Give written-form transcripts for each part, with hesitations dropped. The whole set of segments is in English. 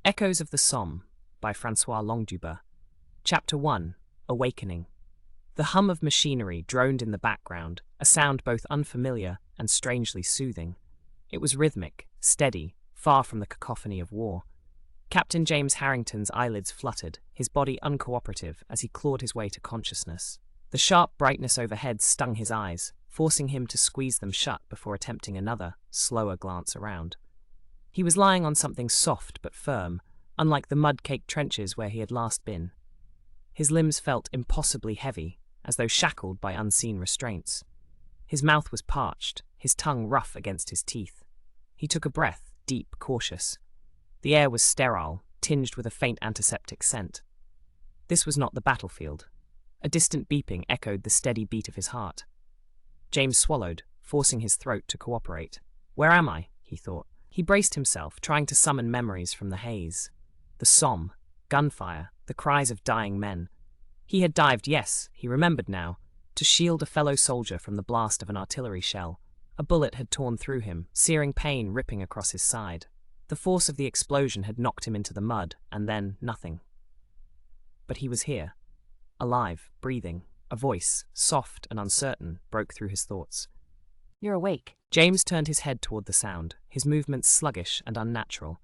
Echoes of the Somme by Francois Longdubat. Chapter 1. Awakening. The hum of machinery droned in the background, a sound both unfamiliar and strangely soothing. It was rhythmic, steady, far from the cacophony of war. Captain James Harrington's eyelids fluttered, his body uncooperative as he clawed his way to consciousness. The sharp brightness overhead stung his eyes, forcing him to squeeze them shut before attempting another, slower glance around. He was lying on something soft but firm, unlike the mud-caked trenches where he had last been. His limbs felt impossibly heavy, as though shackled by unseen restraints. His mouth was parched, his tongue rough against his teeth. He took a breath, deep, cautious. The air was sterile, tinged with a faint antiseptic scent. This was not the battlefield. A distant beeping echoed the steady beat of his heart. James swallowed, forcing his throat to cooperate. Where am I? He thought. He braced himself, trying to summon memories from the haze. The Somme, gunfire, the cries of dying men. He had dived, yes, he remembered now, to shield a fellow soldier from the blast of an artillery shell. A bullet had torn through him, searing pain ripping across his side. The force of the explosion had knocked him into the mud, and then nothing. But he was here, alive, breathing. A voice, soft and uncertain, broke through his thoughts. You're awake. James turned his head toward the sound, his movements sluggish and unnatural.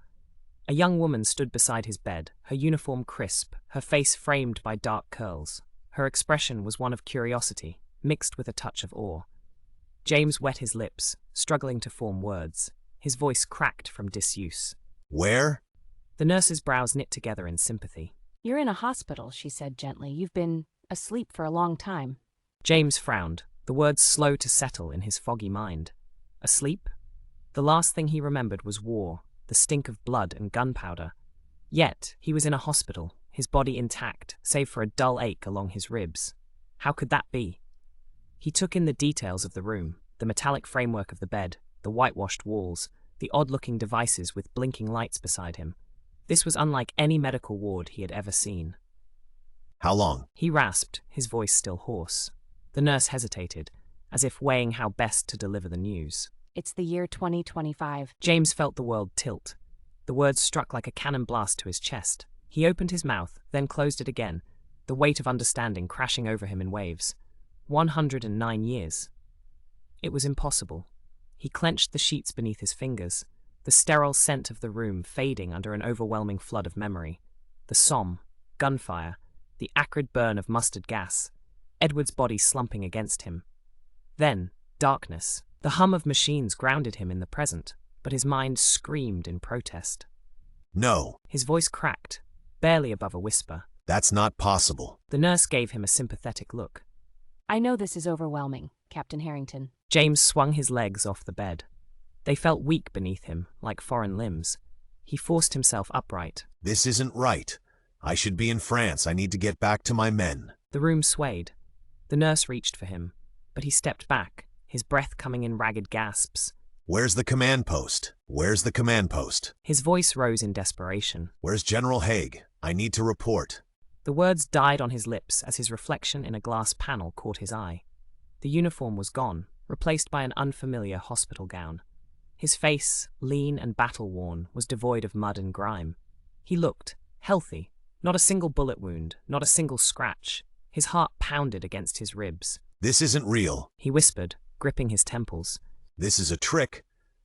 A young woman stood beside his bed, her uniform crisp, her face framed by dark curls. Her expression was one of curiosity, mixed with a touch of awe. James wet his lips, struggling to form words. His voice cracked from disuse. Where? The nurse's brows knit together in sympathy. You're in a hospital, she said gently. You've been asleep for a long time. James frowned, the words slow to settle in his foggy mind. Asleep? The last thing he remembered was war, the stink of blood and gunpowder. Yet, he was in a hospital, his body intact, save for a dull ache along his ribs. How could that be? He took in the details of the room, the metallic framework of the bed, the whitewashed walls, the odd-looking devices with blinking lights beside him. This was unlike any medical ward he had ever seen. How long? He rasped, his voice still hoarse. The nurse hesitated, as if weighing how best to deliver the news. It's the year 2025. James felt the world tilt. The words struck like a cannon blast to his chest. He opened his mouth, then closed it again, the weight of understanding crashing over him in waves. 109 years. It was impossible. He clenched the sheets beneath his fingers, the sterile scent of the room fading under an overwhelming flood of memory. The Somme, gunfire, the acrid burn of mustard gas, Edward's body slumping against him. Then, darkness. The hum of machines grounded him in the present, but his mind screamed in protest. No. His voice cracked, barely above a whisper. That's not possible. The nurse gave him a sympathetic look. I know this is overwhelming, Captain Harrington. James swung his legs off the bed. They felt weak beneath him, like foreign limbs. He forced himself upright. This isn't right. I should be in France. I need to get back to my men. The room swayed. The nurse reached for him, but he stepped back, his breath coming in ragged gasps. Where's the command post? Where's the command post? His voice rose in desperation. Where's General Haig? I need to report. The words died on his lips as his reflection in a glass panel caught his eye. The uniform was gone, replaced by an unfamiliar hospital gown. His face, lean and battle-worn, was devoid of mud and grime. He looked healthy, not a single bullet wound, not a single scratch. His heart pounded against his ribs. This isn't real, he whispered, gripping his temples. This is a trick.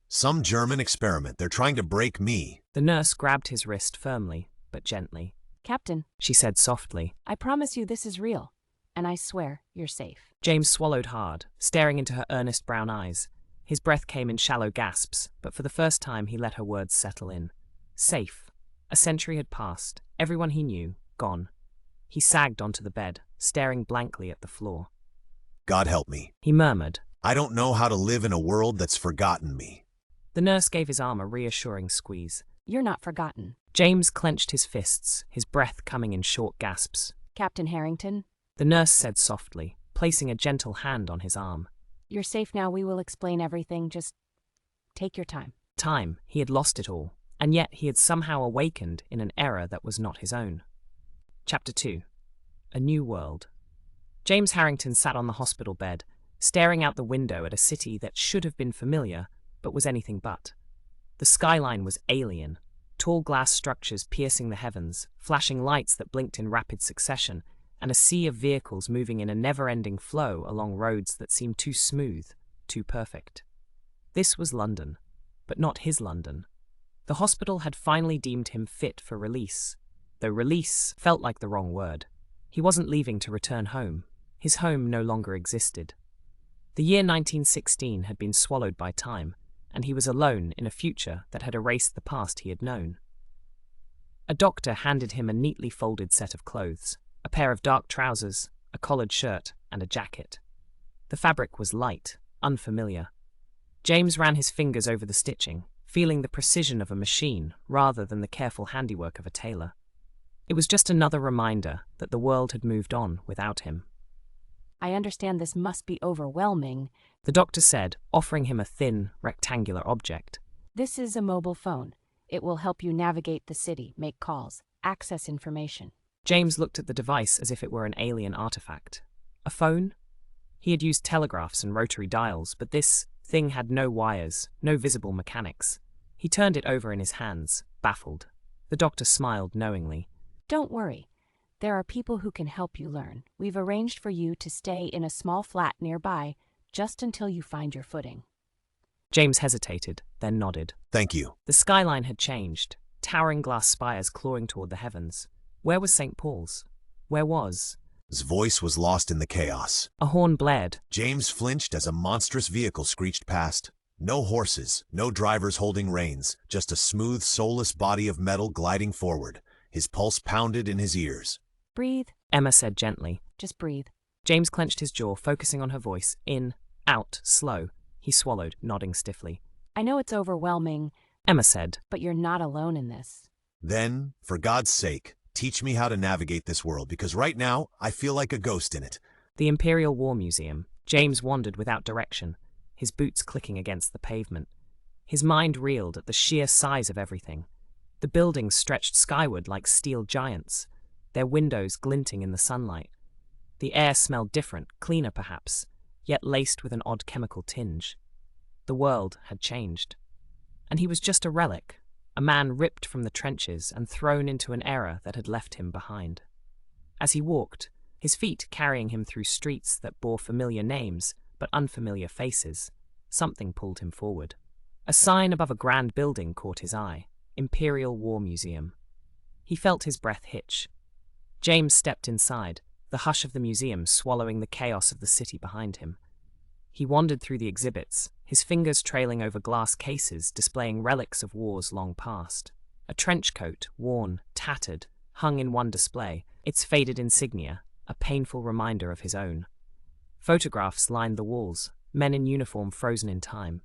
Some German experiment. They're trying to break me. The nurse grabbed his wrist firmly, but gently. Captain, she said softly. I promise you this is real, and I swear you're safe. James swallowed hard, staring into her earnest brown eyes. His breath came in shallow gasps, but for the first time he let her words settle in. Safe. A century had passed, everyone he knew, gone. He sagged onto the bed, staring blankly at the floor. God help me, he murmured. I don't know how to live in a world that's forgotten me. The nurse gave his arm a reassuring squeeze. You're not forgotten. James clenched his fists, his breath coming in short gasps. Captain Harrington? The nurse said softly, placing a gentle hand on his arm. You're safe now. We will explain everything. Just take your time. Time. He had lost it all, and yet he had somehow awakened in an era that was not his own. Chapter 2. A New World. James Harrington sat on the hospital bed, staring out the window at a city that should have been familiar, but was anything but. The skyline was alien, tall glass structures piercing the heavens, flashing lights that blinked in rapid succession, and a sea of vehicles moving in a never-ending flow along roads that seemed too smooth, too perfect. This was London, but not his London. The hospital had finally deemed him fit for release, though release felt like the wrong word. He wasn't leaving to return home. His home no longer existed. The year 1916 had been swallowed by time, and he was alone in a future that had erased the past he had known. A doctor handed him a neatly folded set of clothes, a pair of dark trousers, a collared shirt, and a jacket. The fabric was light, unfamiliar. James ran his fingers over the stitching, feeling the precision of a machine rather than the careful handiwork of a tailor. It was just another reminder that the world had moved on without him. I understand this must be overwhelming. The doctor said, offering him a thin, rectangular object. This is a mobile phone. It will help you navigate the city, make calls, access information. James looked at the device as if it were an alien artifact. A phone? He had used telegraphs and rotary dials, but this thing had no wires, no visible mechanics. He turned it over in his hands, baffled. The doctor smiled knowingly. Don't worry. There are people who can help you learn. We've arranged for you to stay in a small flat nearby, just until you find your footing. James hesitated, then nodded. Thank you. The skyline had changed, towering glass spires clawing toward the heavens. Where was St. Paul's? Where was? His voice was lost in the chaos. A horn blared. James flinched as a monstrous vehicle screeched past. No horses, no drivers holding reins, just a smooth, soulless body of metal gliding forward. His pulse pounded in his ears. Breathe. Emma said gently. Just breathe. James clenched his jaw, focusing on her voice. In, out, slow. He swallowed, nodding stiffly. I know it's overwhelming, Emma said. But you're not alone in this. Then, for God's sake, teach me how to navigate this world, because right now, I feel like a ghost in it. The Imperial War Museum. James wandered without direction, his boots clicking against the pavement. His mind reeled at the sheer size of everything. The buildings stretched skyward like steel giants, their windows glinting in the sunlight. The air smelled different, cleaner perhaps, yet laced with an odd chemical tinge. The world had changed. And he was just a relic, a man ripped from the trenches and thrown into an era that had left him behind. As he walked, his feet carrying him through streets that bore familiar names but unfamiliar faces, something pulled him forward. A sign above a grand building caught his eye. Imperial War Museum. He felt his breath hitch. James stepped inside, the hush of the museum swallowing the chaos of the city behind him. He wandered through the exhibits, his fingers trailing over glass cases displaying relics of wars long past. A trench coat, worn, tattered, hung in one display, its faded insignia, a painful reminder of his own. Photographs lined the walls, men in uniform frozen in time.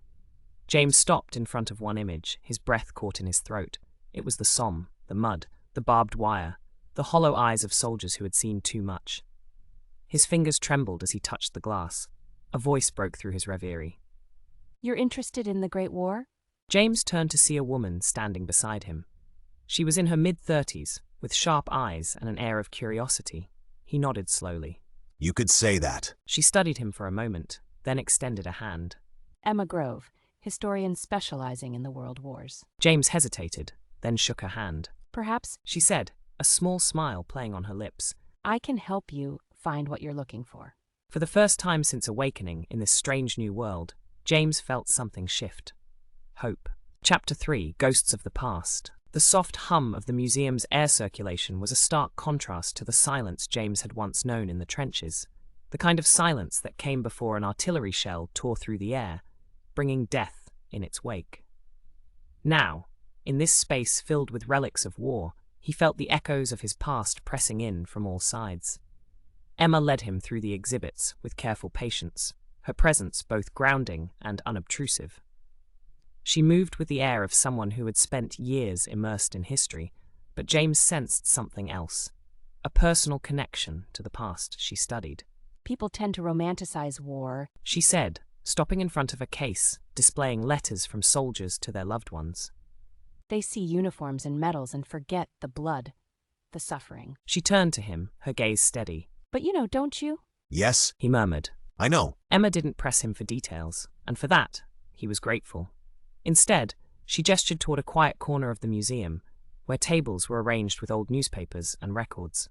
James stopped in front of one image, his breath caught in his throat. It was the Somme, the mud, the barbed wire, the hollow eyes of soldiers who had seen too much. His fingers trembled as he touched the glass. A voice broke through his reverie. You're interested in the Great War? James turned to see a woman standing beside him. She was in her mid-30s, with sharp eyes and an air of curiosity. He nodded slowly. You could say that. She studied him for a moment, then extended a hand. Emma Grove, historian specializing in the World Wars. James hesitated, then shook her hand. Perhaps She said, a small smile playing on her lips. I can help you find what you're looking for. For the first time since awakening in this strange new world, James felt something shift. Hope. Chapter 3, Ghosts of the Past. The soft hum of the museum's air circulation was a stark contrast to the silence James had once known in the trenches, the kind of silence that came before an artillery shell tore through the air, bringing death in its wake. Now, in this space filled with relics of war, he felt the echoes of his past pressing in from all sides. Emma led him through the exhibits with careful patience, her presence both grounding and unobtrusive. She moved with the air of someone who had spent years immersed in history, but James sensed something else, a personal connection to the past she studied. People tend to romanticize war. She said, stopping in front of a case, displaying letters from soldiers to their loved ones. They see uniforms and medals and forget the blood, the suffering. She turned to him, her gaze steady. But you know, don't you? Yes, He murmured. I know. Emma didn't press him for details, and for that, he was grateful. Instead, She gestured toward a quiet corner of the museum, where tables were arranged with old newspapers and records.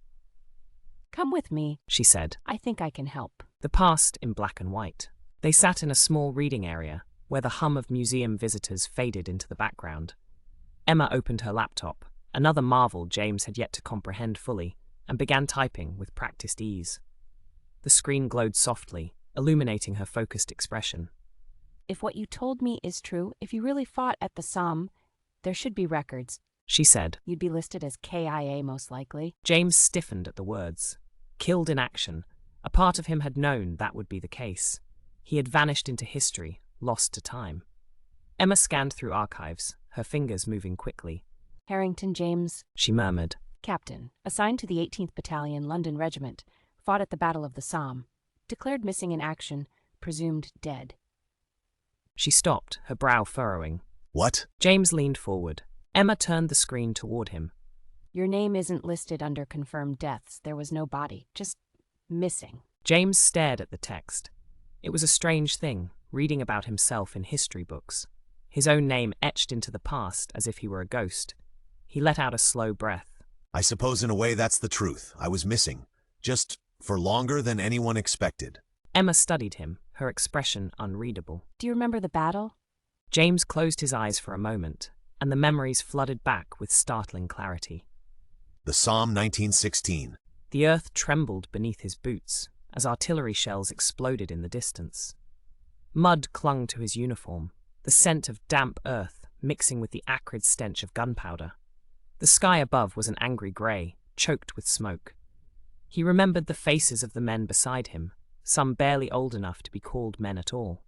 Come with me, She said, I think I can help. the past in black and white. They sat in a small reading area, where the hum of museum visitors faded into the background. Emma opened her laptop, another marvel James had yet to comprehend fully, and began typing with practiced ease. The screen glowed softly, illuminating her focused expression. If what you told me is true, if you really fought at the Somme, there should be records. She said. You'd be listed as KIA most likely. James stiffened at the words. Killed in action, a part of him had known that would be the case. He had vanished into history, lost to time. Emma scanned through archives, her fingers moving quickly. Harrington James, She murmured. captain, assigned to the 18th Battalion London Regiment, fought at the Battle of the Somme. Declared missing in action, presumed dead. She stopped, her brow furrowing. What? James leaned forward. Emma turned the screen toward him. Your name isn't listed under confirmed deaths. There was no body, just missing. James stared at the text. It was a strange thing, reading about himself in history books. His own name etched into the past as if he were a ghost. He let out a slow breath. I suppose in a way that's the truth. I was missing. Just for longer than anyone expected. Emma studied him, her expression unreadable. Do you remember the battle? James closed his eyes for a moment, and the memories flooded back with startling clarity. The Somme 1916. The earth trembled beneath his boots as artillery shells exploded in the distance. Mud clung to his uniform, the scent of damp earth mixing with the acrid stench of gunpowder. The sky above was an angry grey, choked with smoke. He remembered the faces of the men beside him, some barely old enough to be called men at all.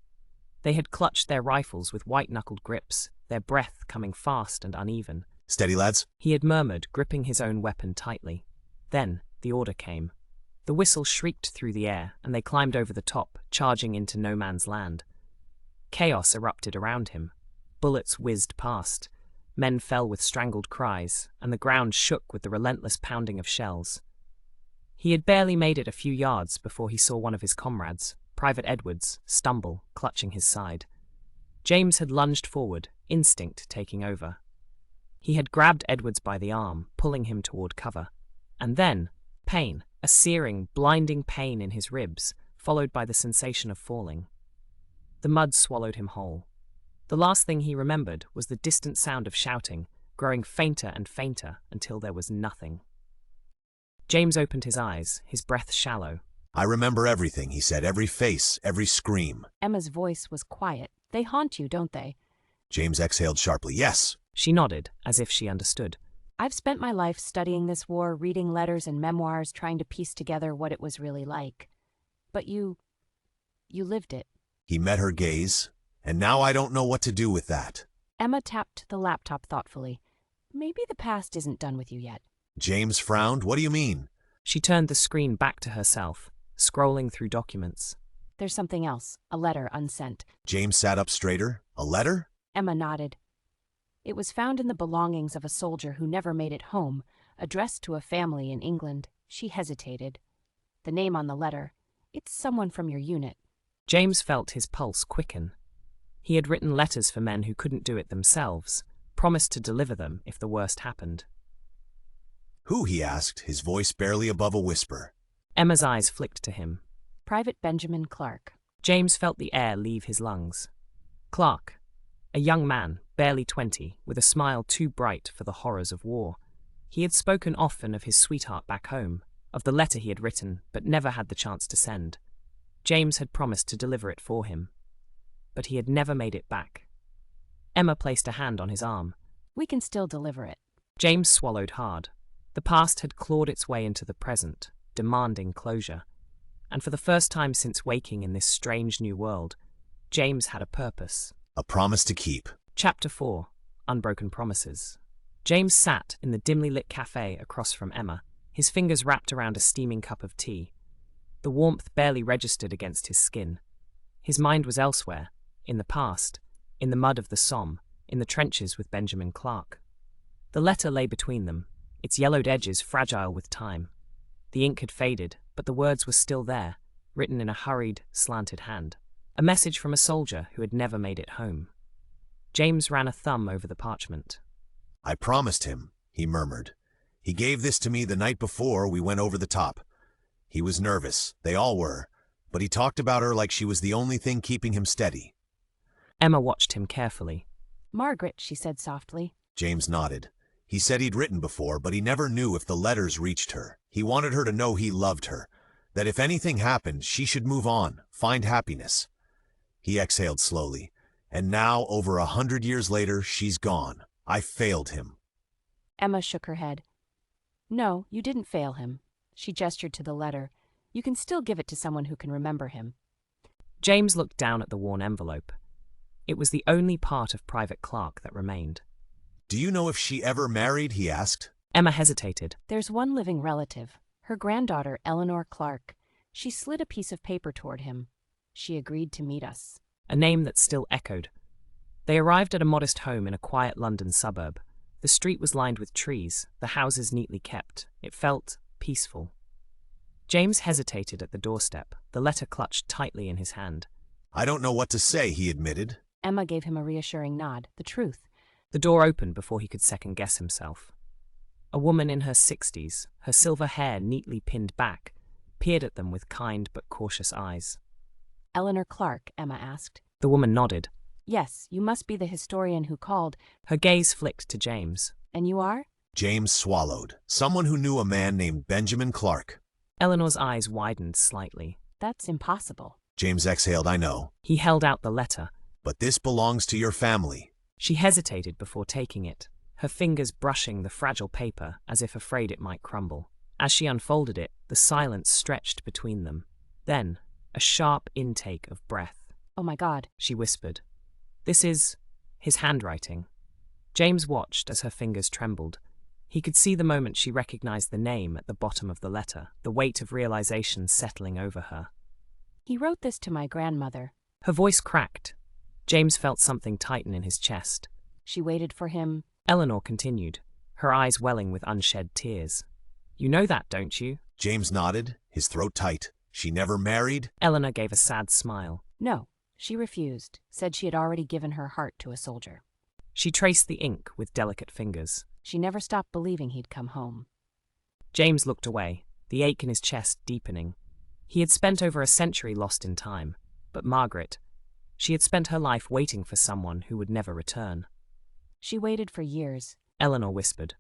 They had clutched their rifles with white-knuckled grips, their breath coming fast and uneven. Steady, lads. He had murmured, gripping his own weapon tightly. Then the order came. The whistle shrieked through the air, and they climbed over the top, charging into no man's land. Chaos erupted around him. Bullets whizzed past. Men fell with strangled cries, and the ground shook with the relentless pounding of shells. He had barely made it a few yards before he saw one of his comrades, Private Edwards, stumble, clutching his side. James had lunged forward, instinct taking over. He had grabbed Edwards by the arm, pulling him toward cover. And then, pain, a searing, blinding pain in his ribs, followed by the sensation of falling. The mud swallowed him whole. The last thing he remembered was the distant sound of shouting, growing fainter and fainter until there was nothing. James opened his eyes, his breath shallow. I remember everything, he said, every face, every scream. Emma's voice was quiet. They haunt you, don't they? James exhaled sharply. Yes. She nodded, as if she understood. I've spent my life studying this war, reading letters and memoirs, trying to piece together what it was really like. But you lived it. He met her gaze, and now I don't know what to do with that. Emma tapped the laptop thoughtfully. Maybe the past isn't done with you yet. James frowned. What do you mean? She turned the screen back to herself, scrolling through documents. There's something else, a letter unsent. James sat up straighter. A letter? Emma nodded. It was found in the belongings of a soldier who never made it home, addressed to a family in England. She hesitated. The name on the letter, it's someone from your unit. James felt his pulse quicken. He had written letters for men who couldn't do it themselves, promised to deliver them if the worst happened. Who? He asked, his voice barely above a whisper. Emma's eyes flicked to him. Private Benjamin Clark. James felt the air leave his lungs. Clark, a young man, barely 20, with a smile too bright for the horrors of war. He had spoken often of his sweetheart back home, of the letter he had written but never had the chance to send. James had promised to deliver it for him, but he had never made it back. Emma placed a hand on his arm. We can still deliver it. James swallowed hard. The past had clawed its way into the present, demanding closure. And for the first time since waking in this strange new world, James had a purpose. A promise to keep. Chapter 4. Unbroken Promises. James sat in the dimly lit cafe across from Emma, his fingers wrapped around a steaming cup of tea. The warmth barely registered against his skin. His mind was elsewhere, in the past, in the mud of the Somme, in the trenches with Benjamin Clark. The letter lay between them, its yellowed edges fragile with time. The ink had faded, but the words were still there, written in a hurried, slanted hand. A message from a soldier who had never made it home. James ran a thumb over the parchment. I promised him, he murmured. He gave this to me the night before we went over the top. He was nervous, they all were, but he talked about her like she was the only thing keeping him steady. Emma watched him carefully. Margaret, she said softly. James nodded. He said he'd written before, but he never knew if the letters reached her. He wanted her to know he loved her, that if anything happened, she should move on, find happiness. He exhaled slowly. And now, over 100 years later, she's gone. I failed him. Emma shook her head. No, you didn't fail him. She gestured to the letter. You can still give it to someone who can remember him. James looked down at the worn envelope. It was the only part of Private Clark that remained. Do you know if she ever married? He asked. Emma hesitated. There's one living relative, her granddaughter, Eleanor Clark. She slid a piece of paper toward him. She agreed to meet us. A name that still echoed. They arrived at a modest home in a quiet London suburb. The street was lined with trees, the houses neatly kept. It felt peaceful. James hesitated at the doorstep, the letter clutched tightly in his hand. I don't know what to say, he admitted. Emma gave him a reassuring nod. The truth. The door opened before he could second-guess himself. A woman in her 60s, her silver hair neatly pinned back, peered at them with kind but cautious eyes. Eleanor Clark, Emma asked. The woman nodded. Yes, you must be the historian who called. Her gaze flicked to James. And you are? James swallowed. Someone who knew a man named Benjamin Clark. Eleanor's eyes widened slightly. That's impossible. James exhaled, I know. He held out the letter. But this belongs to your family. She hesitated before taking it, her fingers brushing the fragile paper as if afraid it might crumble. As she unfolded it, the silence stretched between them. Then, a sharp intake of breath. Oh my God, she whispered. This is his handwriting. James watched as her fingers trembled. He could see the moment she recognized the name at the bottom of the letter, the weight of realization settling over her. He wrote this to my grandmother. Her voice cracked. James felt something tighten in his chest. She waited for him. Eleanor continued, her eyes welling with unshed tears. You know that, don't you? James nodded, his throat tight. She never married? Eleanor gave a sad smile. No, she refused, said she had already given her heart to a soldier. She traced the ink with delicate fingers. She never stopped believing he'd come home. James looked away, the ache in his chest deepening. He had spent over a century lost in time, but Margaret, she had spent her life waiting for someone who would never return. She waited for years, Eleanor whispered.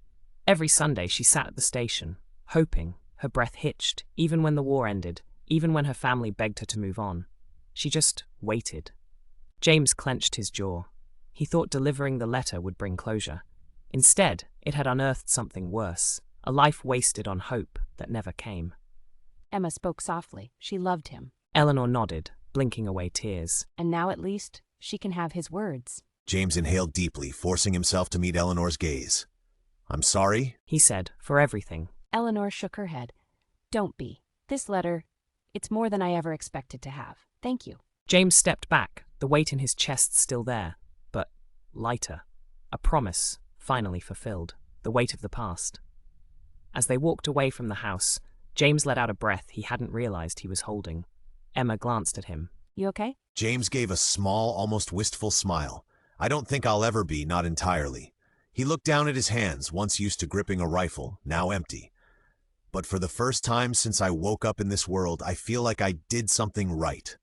Every Sunday she sat at the station, hoping, her breath hitched, even when the war ended, even when her family begged her to move on. She just waited. James clenched his jaw. He thought delivering the letter would bring closure. Instead, it had unearthed something worse, a life wasted on hope that never came. Emma spoke softly. She loved him. Eleanor nodded, blinking away tears. And now at least, she can have his words. James inhaled deeply, forcing himself to meet Eleanor's gaze. I'm sorry, he said, for everything. Eleanor shook her head. Don't be. This letter, it's more than I ever expected to have. Thank you. James stepped back, the weight in his chest still there, but lighter. A promise, finally fulfilled, the weight of the past. As they walked away from the house, James let out a breath he hadn't realized he was holding. Emma glanced at him. You okay? James gave a small, almost wistful smile. I don't think I'll ever be, not entirely. He looked down at his hands, once used to gripping a rifle, now empty. But for the first time since I woke up in this world, I feel like I did something right.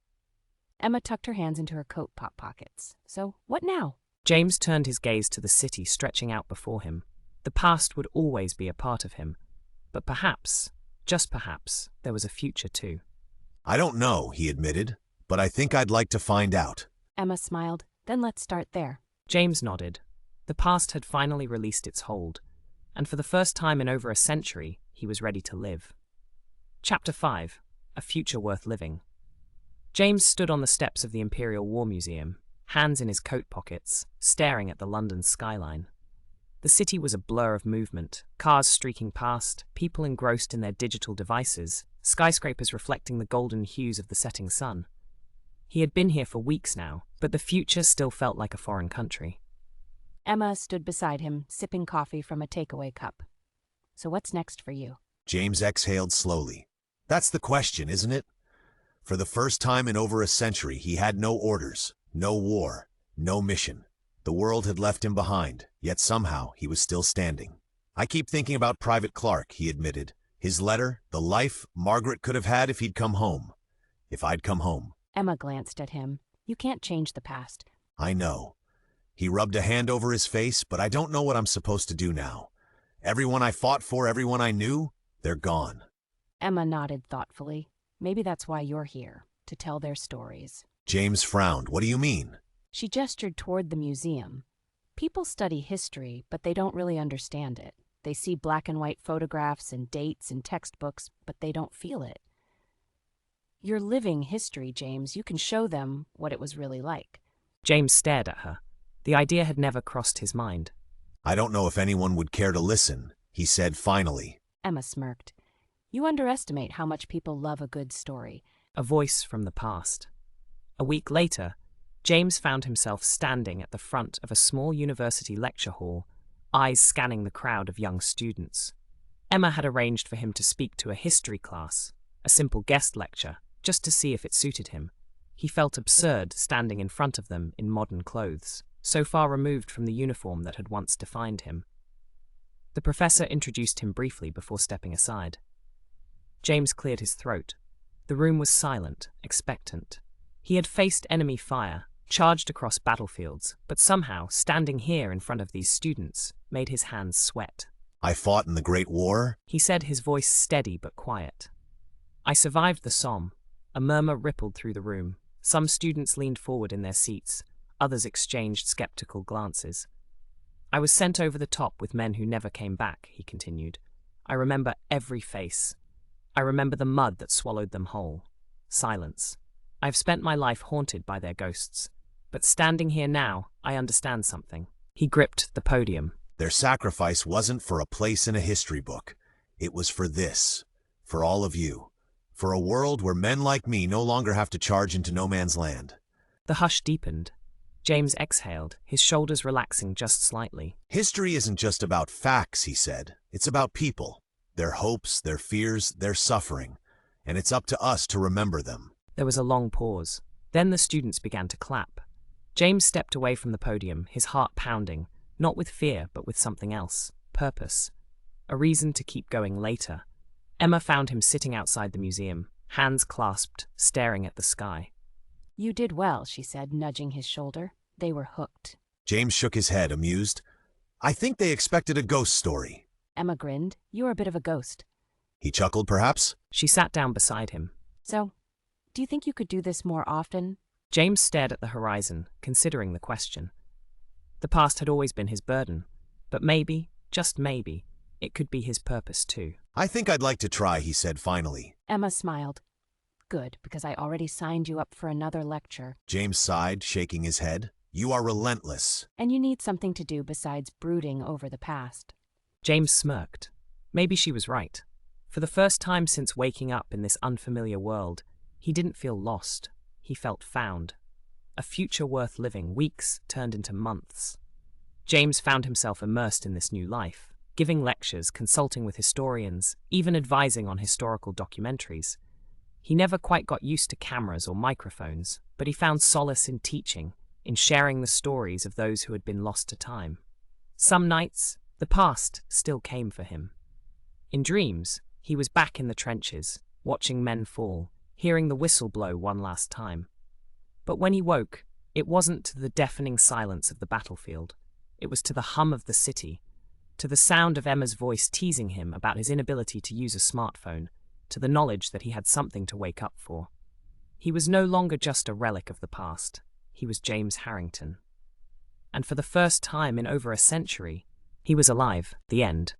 Emma tucked her hands into her coat pockets. So, what now? James turned his gaze to the city stretching out before him. The past would always be a part of him. But perhaps, just perhaps, there was a future too. I don't know, he admitted, but I think I'd like to find out. Emma smiled. Then let's start there. James nodded. The past had finally released its hold, and for the first time in over a century, he was ready to live. Chapter 5. A Future Worth Living. James stood on the steps of the Imperial War Museum, hands in his coat pockets, staring at the London skyline. The city was a blur of movement, cars streaking past, people engrossed in their digital devices, skyscrapers reflecting the golden hues of the setting sun. He had been here for weeks now, but the future still felt like a foreign country. Emma stood beside him, sipping coffee from a takeaway cup. So what's next for you? James exhaled slowly. That's the question, isn't it? For the first time in over a century, he had no orders, no war, no mission. The world had left him behind, yet somehow he was still standing. "I keep thinking about Private Clark," he admitted. "His letter, the life Margaret could have had if he'd come home. If I'd come home." Emma glanced at him. You can't change the past. "I know." He rubbed a hand over his face, "but I don't know what I'm supposed to do now. Everyone I fought for, everyone I knew, they're gone." Emma nodded thoughtfully. Maybe that's why you're here, to tell their stories. James frowned. "What do you mean?" She gestured toward the museum. People study history, but they don't really understand it. They see black and white photographs and dates and textbooks, but they don't feel it. You're living history, James. You can show them what it was really like. James stared at her. The idea had never crossed his mind. "I don't know if anyone would care to listen," he said finally. Emma smirked. You underestimate how much people love a good story. A voice from the past. A week later, James found himself standing at the front of a small university lecture hall, eyes scanning the crowd of young students. Emma had arranged for him to speak to a history class, a simple guest lecture, just to see if it suited him. He felt absurd standing in front of them in modern clothes, so far removed from the uniform that had once defined him. The professor introduced him briefly before stepping aside. James cleared his throat. The room was silent, expectant. He had faced enemy fire, charged across battlefields, but somehow, standing here in front of these students, made his hands sweat. "I fought in the Great War," he said, his voice steady but quiet. "I survived the Somme." A murmur rippled through the room. Some students leaned forward in their seats. Others exchanged skeptical glances. "I was sent over the top with men who never came back," he continued. "I remember every face. I remember the mud that swallowed them whole." Silence. "I've spent my life haunted by their ghosts. But standing here now, I understand something." He gripped the podium. "Their sacrifice wasn't for a place in a history book. It was for this. For all of you. For a world where men like me no longer have to charge into no man's land." The hush deepened. James exhaled, his shoulders relaxing just slightly. "History isn't just about facts," he said. "It's about people. Their hopes, their fears, their suffering. And it's up to us to remember them." There was a long pause. Then the students began to clap. James stepped away from the podium, his heart pounding, not with fear, but with something else. Purpose. A reason to keep going later. Emma found him sitting outside the museum, hands clasped, staring at the sky. You did well, she said, nudging his shoulder. They were hooked. James shook his head, amused. "I think they expected a ghost story." Emma grinned. You're a bit of a ghost. He chuckled, perhaps. She sat down beside him. So, do you think you could do this more often? James stared at the horizon, considering the question. The past had always been his burden, but maybe, just maybe, it could be his purpose too. "I think I'd like to try," he said finally. Emma smiled. Good, because I already signed you up for another lecture. James sighed, shaking his head. "You are relentless." And you need something to do besides brooding over the past. James smirked. Maybe she was right. For the first time since waking up in this unfamiliar world, he didn't feel lost. He felt found. A future worth living. Weeks turned into months. James found himself immersed in this new life, giving lectures, consulting with historians, even advising on historical documentaries. He never quite got used to cameras or microphones, but he found solace in teaching, in sharing the stories of those who had been lost to time. Some nights, the past still came for him. In dreams, he was back in the trenches, watching men fall, hearing the whistle blow one last time. But when he woke, it wasn't to the deafening silence of the battlefield. It was to the hum of the city, to the sound of Emma's voice teasing him about his inability to use a smartphone, to the knowledge that he had something to wake up for. He was no longer just a relic of the past. He was James Harrington. And for the first time in over a century, he was alive. The end.